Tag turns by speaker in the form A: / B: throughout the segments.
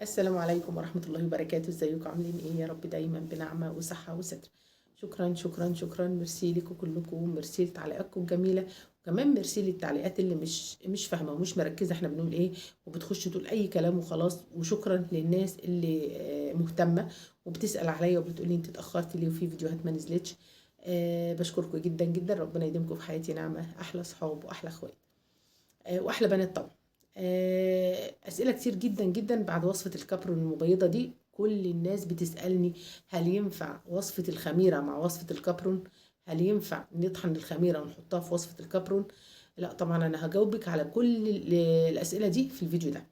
A: السلام عليكم ورحمة الله وبركاته. ازيكم عاملين ايه؟ يا رب دايما بنعمة وصحة وستر. شكرا شكرا شكرا، ميرسي لكم كلكم، ميرسي لتعليقاتكم الجميلة، وكمان ميرسي للتعليقات اللي مش فاهمة ومش مركزة احنا بنقول ايه، وبتخش تقول اي كلام وخلاص. وشكرا للناس اللي مهتمة وبتسأل عليا وبتقولي انت اتأخرت ليه وفي فيديوهات ما نزلتش. بشكركم جدا جدا، ربنا يديمكم في حياتي نعمة، احلى صحاب واحلى اخوات واحلى بنات طبعا. اسئله كتير جدا جدا بعد وصفه الكابرون المبيضه دي. كل الناس بتسالني هل ينفع وصفه الخميره مع وصفه الكابرون؟ هل ينفع نطحن الخميره ونحطها في وصفه الكابرون؟ لا طبعا، انا هجاوبك على كل الاسئله دي في الفيديو ده.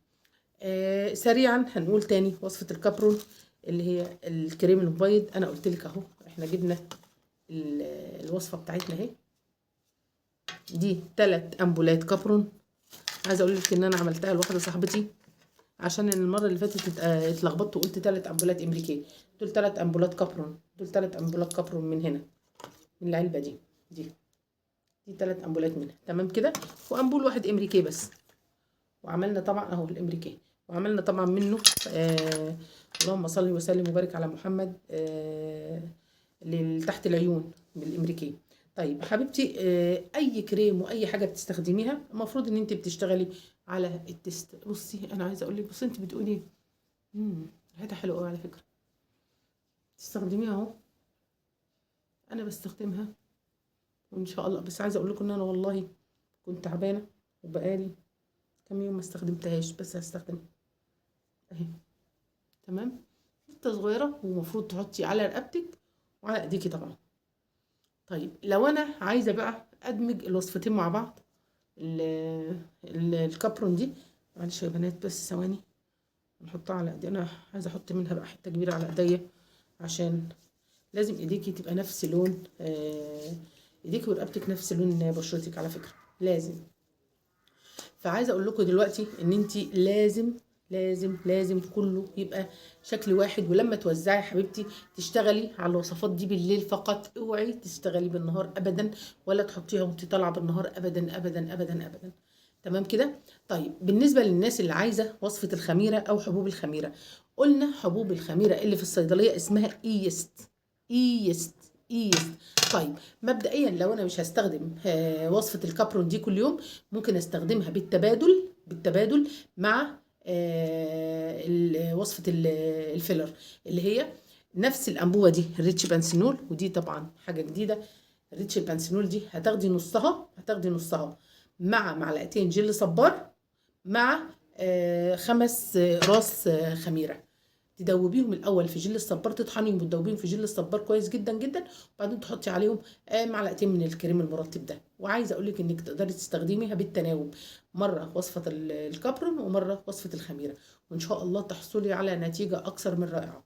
A: سريعا هنقول تاني وصفه الكابرون اللي هي الكريم المبيض. انا قلت لك اهو، احنا جبنا الوصفه بتاعتنا اهي. دي 3 امبولات كابرون. عايزه اقول لك ان انا عملتها لواحده صاحبتي، عشان المره اللي فاتت اتلخبطت وقلت 3 امبولات امريكيه. دول 3 امبولات كابرون، دول 3 امبولات كابرون من هنا، من العلبه دي دي 3 امبولات منها، تمام كده. وامبول واحد امريكي بس. وعملنا طبعا اهو الامريكي، وعملنا طبعا منه اللهم صل وسلم وبارك على محمد تحت العيون بالامريكي. طيب حبيبتي، اي كريم واي حاجه بتستخدميها المفروض ان انت بتشتغلي على التست. بصي انا عايزه اقول لك، بصي انت بتقولي ريحتها حلوه قوي على فكره، تستخدميها اهو. انا بستخدمها وان شاء الله، بس عايزه اقول لكم ان انا والله كنت تعبانه وبقالي كام يوم ما استخدمتهاش، بس هستخدمها اهي. تمام، حته صغيره ومفروض تحطي على رقبتك وعلى ايديكي طبعا. طيب لو انا عايزه بقى ادمج الوصفتين مع بعض، الكابرون دي، معلش يا بنات بس ثواني، نحطها على ايدي. انا عايزه احط منها بقى حته كبيره على ايديا، عشان لازم ايديكي تبقى نفس لون ايديكي ورقبتك نفس لون بشرتك على فكره، لازم. فعايزه اقول لكم دلوقتي ان انت لازم لازم لازم كله يبقى شكل واحد. ولما توزعي يا حبيبتي تشتغلي على الوصفات دي بالليل فقط، اوعي تشتغلي بالنهار ابدا، ولا تحطيها وانت طالعه بالنهار ابدا ابدا ابدا ابدا. تمام كده. طيب بالنسبه للناس اللي عايزه وصفه الخميره او حبوب الخميره، قلنا حبوب الخميره اللي في الصيدليه اسمها ايست. ايست ايست. طيب مبدئيا لو انا مش هستخدم وصفه الكابرون دي كل يوم، ممكن استخدمها بالتبادل مع وصفه الفيلر، اللي هي نفس الانبوبه دي الريتش بانسينول. ودي طبعا حاجه جديده، الريتش بانسينول دي هتاخدي نصها مع معلقتين جل صبار، مع 5 راس خميره. تدوبيهم الاول في جل الصبار، تطحنيهم وتدوبيهم في جل الصبار كويس جدا جدا، وبعدين تحطي عليهم معلقتين من الكريم المرطب ده. وعايزه اقول لك انك تقدري تستخدميها بالتناوب، مره وصفه الكابرون ومره وصفه الخميره، وان شاء الله تحصلي على نتيجه اكثر من رائعه.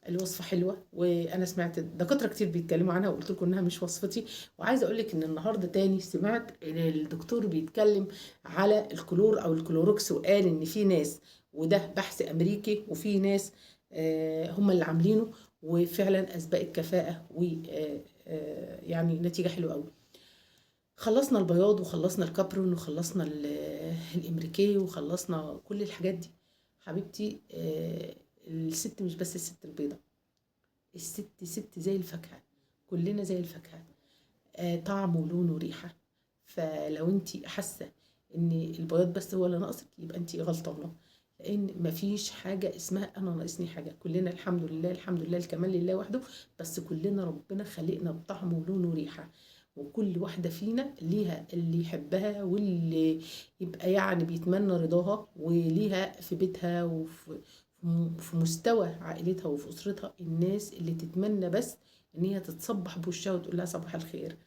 A: الوصفه حلوه، وانا سمعت دكاتره كتير بيتكلموا عنها وقلت لكم انها مش وصفتي. وعايزه اقول لك ان النهارده تاني سمعت الدكتور بيتكلم على الكلور او الكلوروكس، وقال ان في ناس، وده بحث امريكي، وفي ناس هم اللي عاملينه، وفعلا اثبت كفاءه و يعني نتيجه حلوه قوي. خلصنا البياض وخلصنا الكابرون وخلصنا الامريكي وخلصنا كل الحاجات دي. حبيبتي الست مش بس الست البيضة، الست ست زي الفاكهة، كلنا زي الفاكهة، طعم ولون وريحة. فلو انت حاسة ان البياض بس هو اللي ناقصك، يبقى انت غلطانة، لان مفيش حاجة اسمها انا ناقصني حاجة. كلنا الحمد لله الحمد لله، الكمال لله وحده، بس كلنا ربنا خلقنا بطعم ولون وريحة. وكل واحدة فينا ليها اللي يحبها واللي يبقى يعني بيتمنى رضاها، وليها في بيتها وفي مستوى عائلتها وفي أسرتها الناس اللي تتمنى بس ان هي تتصبح بوشها وتقول لها صباح الخير.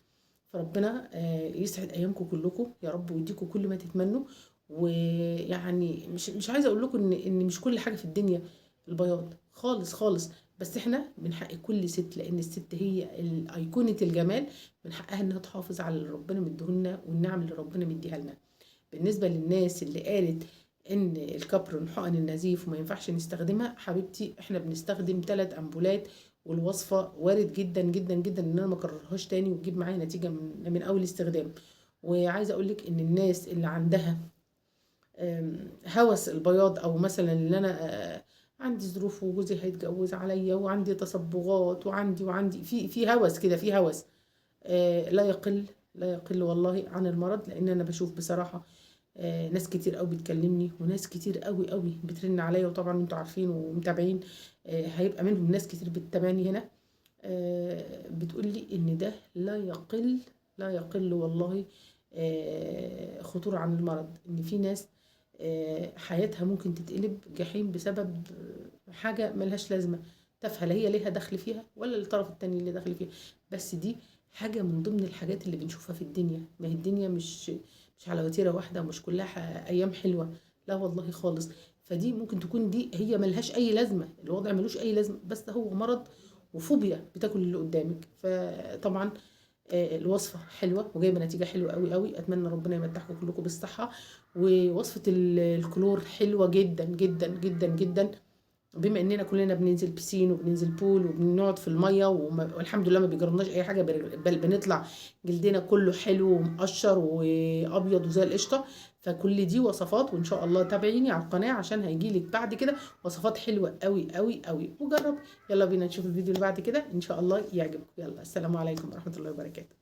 A: فربنا يسعد ايامكم كلكم يا رب، ويديكم كل ما تتمنوا. ويعني مش عايزه اقول لكم ان مش كل حاجه في الدنيا البياض خالص خالص، بس احنا من حق كل ست، لان الست هي ايقونه الجمال، من حقها انها تحافظ على اللي ربنا مديهولنا والنعم اللي ربنا مديها لنا. بالنسبه للناس اللي قالت ان الكابرون حقن النزيف وما ينفعش نستخدمها، حبيبتي احنا بنستخدم 3 امبولات، والوصفه وارد جدا جدا جدا ان انا ما اكررهاش تاني وتجيب معايا نتيجه من اول استخدام. وعايزه اقول لك ان الناس اللي عندها هوس البياض، او مثلا اللي انا عندي ظروف وجوزي هيتجوز عليا وعندي تصبغات وعندي في هوس كده، في هوس لا يقل، لا يقل والله عن المرض. لان انا بشوف بصراحة ناس كتير قوي بتكلمني، وناس كتير قوي قوي بترن عليا، وطبعا انتوا عارفين ومتابعين، هيبقى منهم ناس كتير بتتابعني هنا، بتقول لي ان ده لا يقل، لا يقل والله خطورة عن المرض. ان في ناس حياتها ممكن تتقلب جحيم بسبب حاجة ملهاش لازمة تافهة، لا هي ليها دخل فيها ولا الطرف التاني اللي داخل فيها، بس دي حاجة من ضمن الحاجات اللي بنشوفها في الدنيا. ما هي الدنيا مش على وتيرة واحدة، ومش كلها أيام حلوة، لا والله خالص. فدي ممكن تكون دي هي ملهاش أي لازمة، الوضع ملوش أي لازمة، بس هو مرض وفوبيا بتاكل اللي قدامك. فطبعا الوصفة حلوة وجايبة نتيجة حلوة قوي قوي، أتمنى ربنا يمتعكم كلكم بالصحة. ووصفة الكلور حلوة جدا جدا جدا جدا، بما اننا كلنا بننزل بسين وبننزل بول وبنقعد في الميه والحمد لله ما بيجربناش اي حاجه، بل بنطلع جلدنا كله حلو ومقشر وابيض وزي القشطه. فكل دي وصفات، وان شاء الله تابعيني على القناه عشان هيجيلك بعد كده وصفات حلوه قوي قوي قوي، وجرب. يلا بينا نشوف الفيديو اللي بعد كده ان شاء الله يعجبكم. يلا السلام عليكم ورحمه الله وبركاته.